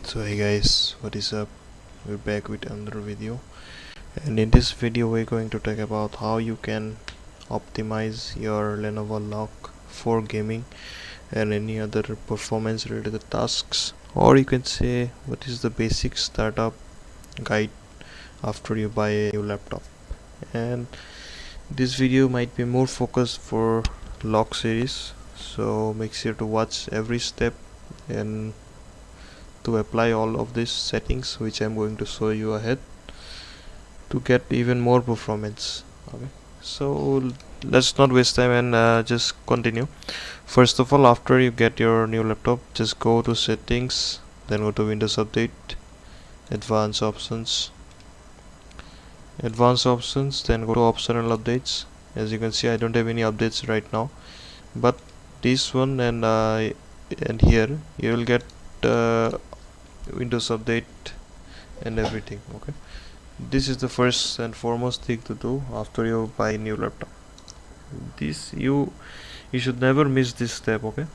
So hey guys, what is up? We're back with another video, and in this video we're going to talk about how you can optimize your Lenovo LOQ for gaming and any other performance related tasks, or you can say what is the basic startup guide after you buy a new laptop. And this video might be more focused for LOQ series, so make sure to watch every step and to apply all of these settings which I'm going to show you ahead to get even more performance. Okay, so let's not waste time and just continue. First of all, after you get your new laptop, just go to settings, then go to Windows Update, advanced options, then go to optional updates. As you can see, I don't have any updates right now, but this one and here you will get Windows Update and everything. Okay, this is the first and foremost thing to do after you buy a new laptop. This you should never miss this step. Okay,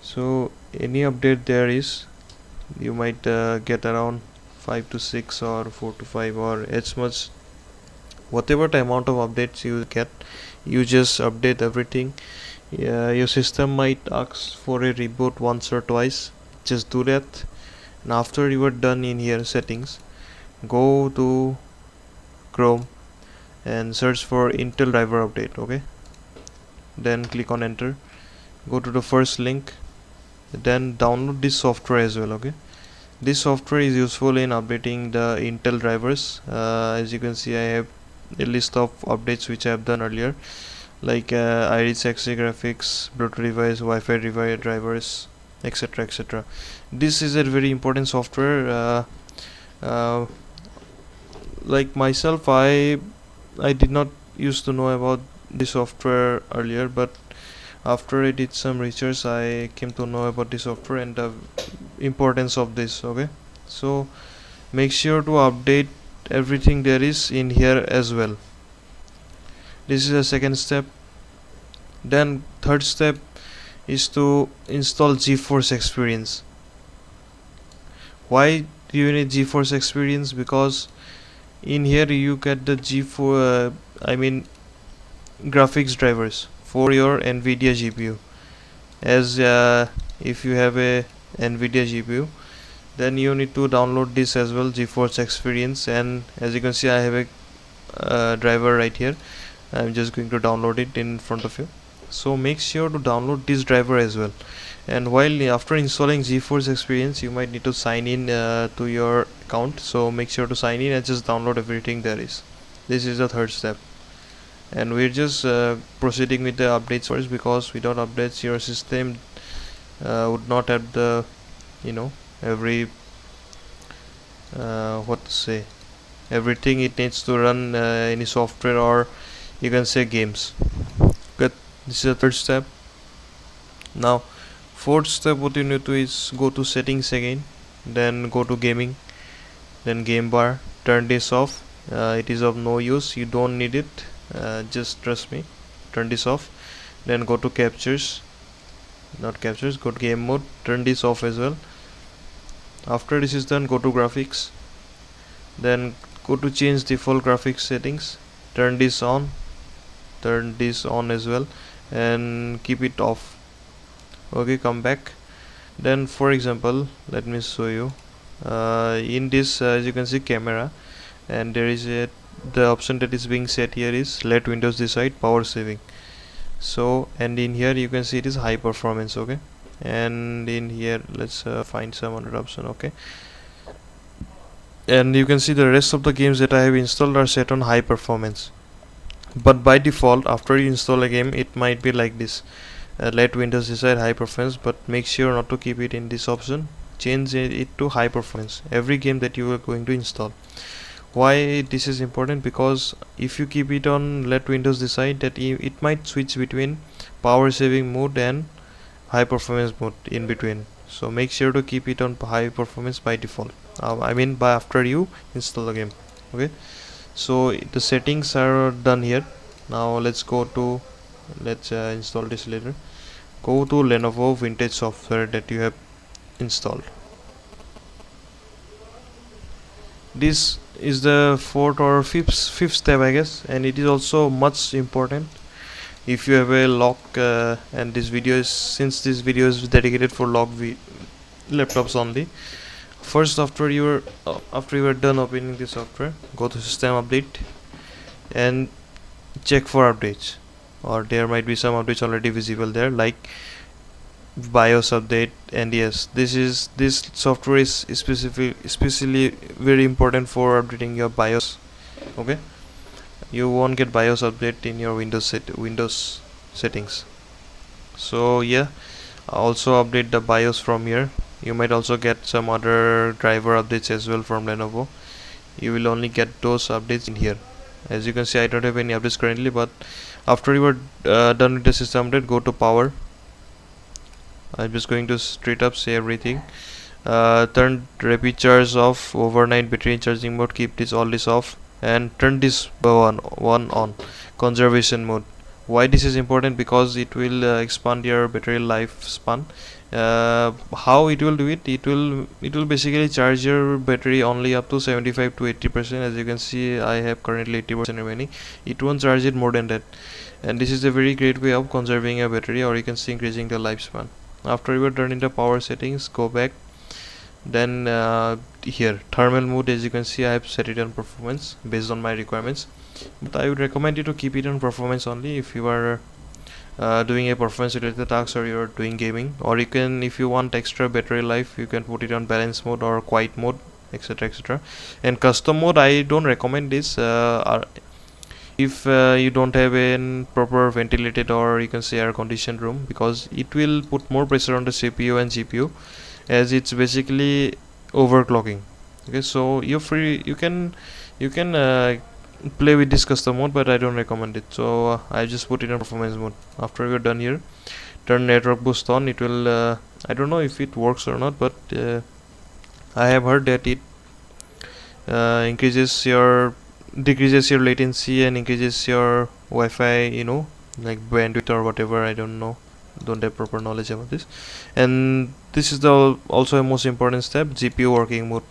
so any update there is, you might get around 5 to 6 or 4 to 5 or as much, whatever the amount of updates you get, you just update everything. Your system might ask for a reboot once or twice. Just do that, and after you are done in here settings, go to Chrome and search for Intel driver update. Okay, then click on enter, go to the first link, then download this software as well. Okay, this software is useful in updating the Intel drivers. As you can see, I have a list of updates which I have done earlier, like Iris Xe graphics, Bluetooth device, Wi-Fi device drivers, etc, etc. This is a very important software. Like myself, I did not used to know about this software earlier, but after I did some research, I came to know about this software and the importance of this. Okay, so make sure to update everything there is in here as well. This is the second step. Then third step is to install Geforce Experience. Why do you need Geforce Experience? Because in here you get the graphics drivers for your Nvdia GPU. As if you have a Nvdia GPU, then you need to download this as well, Geforce Experience. And as you can see, I have a driver right here. I'm just going to download it in front of you. So make sure to download this driver as well. And after installing Geforce Experience, you might need to sign in to your account, so make sure to sign in and just download everything there is. This is the third step, and we're just proceeding with the updates first, because without updates your system would not have the every everything it needs to run, any software, or you can say games. Good. This is the third step. Now fourth step, what you need to is go to settings again, then go to gaming, then game bar, turn this off. It is of no use, you don't need it, just trust me, turn this off. Then go to go to game mode, turn this off as well. After this is done, go to graphics, then go to change default graphics settings, turn this on as well, and keep it off. Okay, come back. Then for example, let me show you in this, as you can see, camera, and there is the option that is being set here is let Windows decide power saving. So, and in here you can see it is high performance. Okay, and in here let's find some other option. Okay, and you can see the rest of the games that I have installed are set on high performance, but by default after you install a game it might be like this, let Windows decide high performance, but make sure not to keep it in this option. Change it to high performance every game that you are going to install. Why this is important? Because if you keep it on let Windows decide, that it might switch between power saving mode and high performance mode in between. So make sure to keep it on high performance by default, by after you install the game. Okay, so the settings are done here. Now let's install this later. Go to Lenovo vintage software that you have installed. This is the fourth or fifth step, I guess, and it is also much important if you have a LOQ, and this video is, since this video is dedicated for LOQ laptops only. First, after you are done opening the software, go to system update and check for updates, or there might be some updates already visible there, like BIOS update. And yes, this software is especially very important for updating your BIOS. Okay, you won't get BIOS update in your Windows settings. So yeah, also update the BIOS from here. You might also get some other driver updates as well from Lenovo. You will only get those updates in here. As you can see, I don't have any updates currently, but after you are done with the system update, go to power. I'm just going to straight up say everything. Turn rapid charge off, overnight battery charging mode, keep all this off, and turn this one on, conservation mode. Why this is important? Because it will expand your battery lifespan. How it will do it? It will basically charge your battery only up to 75 to 80%. As you can see, I have currently 80% remaining. It won't charge it more than that, and this is a very great way of conserving your battery, or you can see increasing the lifespan. After you are done in the power settings, go back. Then here thermal mode, as you can see, I have set it on performance based on my requirements, but I would recommend you to keep it on performance only if you are doing a performance related task, or you're doing gaming. Or you can, if you want extra battery life, you can put it on balance mode or quiet mode, etc, etc. And custom mode, I don't recommend this if you don't have a proper ventilated, or you can say air conditioned room, because it will put more pressure on the CPU and GPU, as it's basically overclocking. Okay, so you're free, you can play with this custom mode, but I don't recommend it. So I just put it in performance mode. After we're done here, turn network boost on. It will I don't know if it works or not, but I have heard that it decreases your latency and increases your Wi-Fi, like bandwidth or whatever. I don't know, don't have proper knowledge about this. And this is the also a most important step, GPU working mode.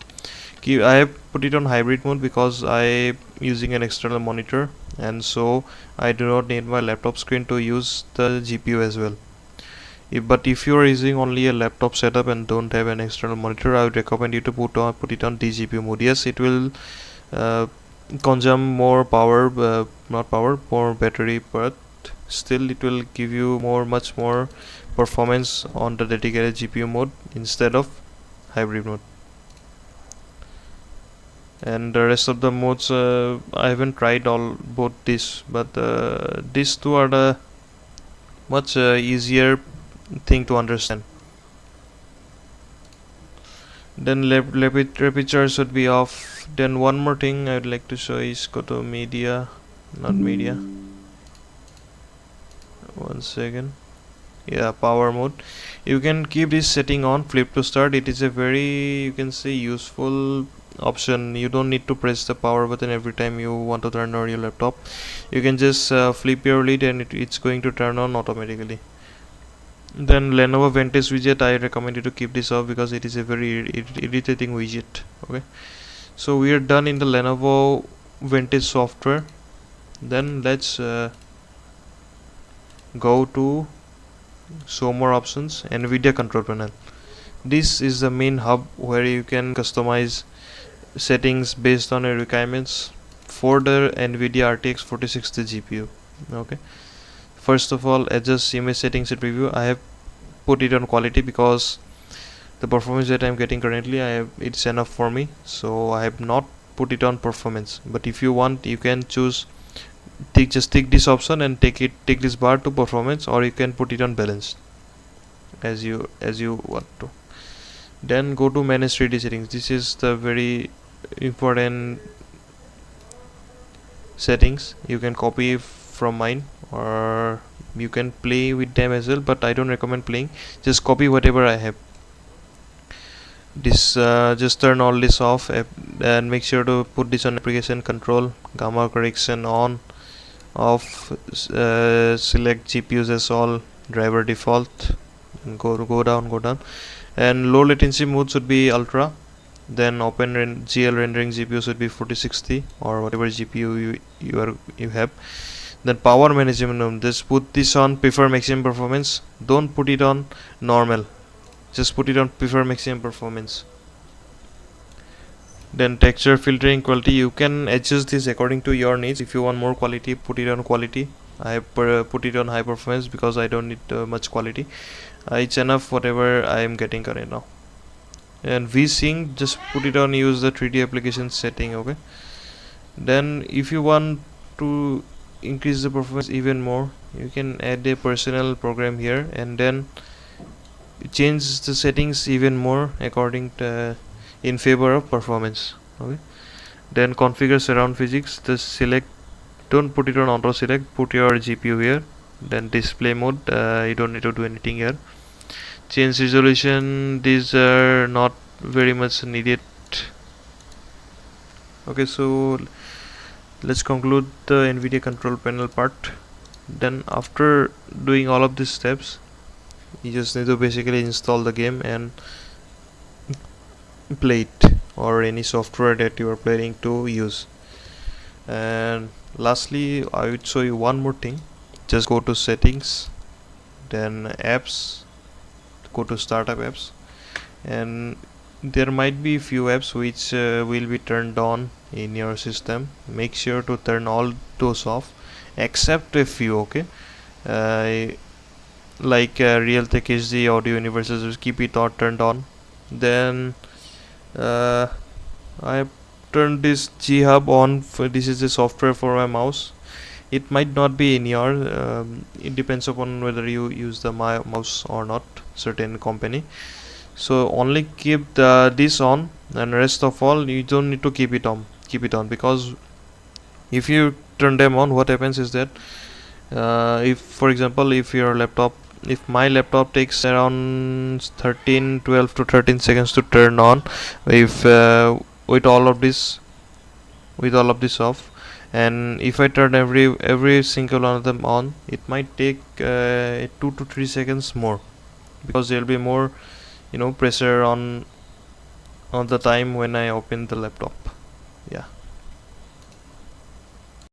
I have put it on hybrid mode because I using an external monitor, and so I do not need my laptop screen to use the GPU as well. But if you are using only a laptop setup and don't have an external monitor, I would recommend you to put it on dgpu mode. Yes, it will consume more power, more battery, but still it will give you much more performance on the dedicated GPU mode instead of hybrid mode. And the rest of the modes, I haven't tried both this, but these two are the much easier thing to understand. Then rapid charge should be off. Then one more thing I would like to show is go to media, not media. One second. Yeah, power mode. You can keep this setting on, flip to start. It is a very, you can say, useful option. You don't need to press the power button every time you want to turn on your laptop. You can just flip your lid and it's going to turn on automatically. Then Lenovo Vantage widget, I recommend you to keep this off because it is a very irritating widget. Okay, so we are done in the Lenovo Vantage software. Then let's go to show more options, Nvdia control panel. This is the main hub where you can customize settings based on your requirements for the Nvdia RTX 4060 GPU. Okay, first of all, adjust image settings and preview. I have put it on quality because the performance that I am getting currently, it's enough for me, so I have not put it on performance. But if you want, you can choose, just take this option and take this bar to performance, or you can put it on balance as you want to. Then go to manage 3D settings. This is the very important settings. You can copy from mine, or you can play with them as well, but I don't recommend playing. Just copy whatever I have. This just turn all this off, and make sure to put this on application control, gamma correction on, off, select GPUs as all, driver default, and go down, and low latency mode should be ultra, then GL rendering GPU should be 4060 or whatever GPU you have. Then power management, just put this on prefer maximum performance. Don't put it on normal, just put it on prefer maximum performance. Then texture filtering quality, you can adjust this according to your needs. If you want more quality, put it on quality. I have put it on high performance because I don't need much quality. It's enough whatever I am getting current now. And vsync, just put it on use the 3D application setting. Okay, then if you want to increase the performance even more, you can add a personal program here and then change the settings even more according to in favor of performance. Okay, then configure surround physics, just select, don't put it on auto select, put your GPU here. Then display mode, you don't need to do anything here. Change resolution, these are not very much needed. Okay, so let's conclude the Nvidia control panel part. Then after doing all of these steps, you just need to basically install the game and play it, or any software that you are planning to use. And lastly, I would show you one more thing. Just go to settings, then apps, go to startup apps, and there might be few apps which will be turned on in your system. Make sure to turn all those off except a few. Okay, like Realtek HD, Audio Universal, keep it all turned on. Then I have turned this G Hub on. This is the software for my mouse. It might not be in your it depends upon whether you use the mouse or not, certain company. So only keep this on, and rest of all you don't need to keep it on, because if you turn them on, what happens is that if for example if my laptop takes around 12 to 13 seconds to turn on, if with all of this off, and if I turn every single one of them on, it might take 2 to 3 seconds more, because there will be more pressure on the time when I open the laptop. Yeah.